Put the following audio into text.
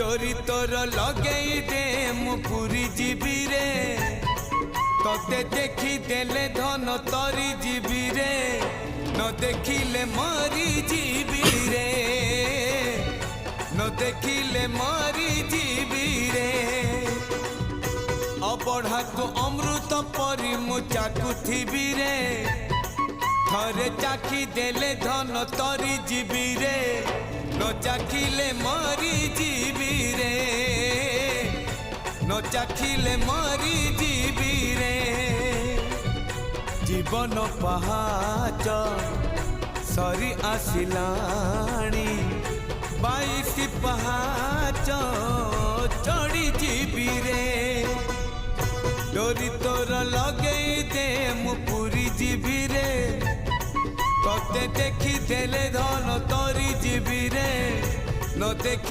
डोरी तोर लगेई दे मु पुरी जीवी रे तोते देखी देले धन तरी जीवी रे न देखिले मरी जीवी रे न देखिले मरी जीवी रे अबढ़ा तो अमृत परी मु चाकुथिबी रे थरे चाखी देले धन तरी जीवी रे न चाखिले मरी जीवी रे न चाखिले मरी जीवी रे जीवन पहाच सरी आसिलाणी 22 पहाच चढ़ी जीवी रे डोरी तोर लगेई दे मु पुरी जीवी रे तोते देखी देले धन तरी जीवी रे न देखी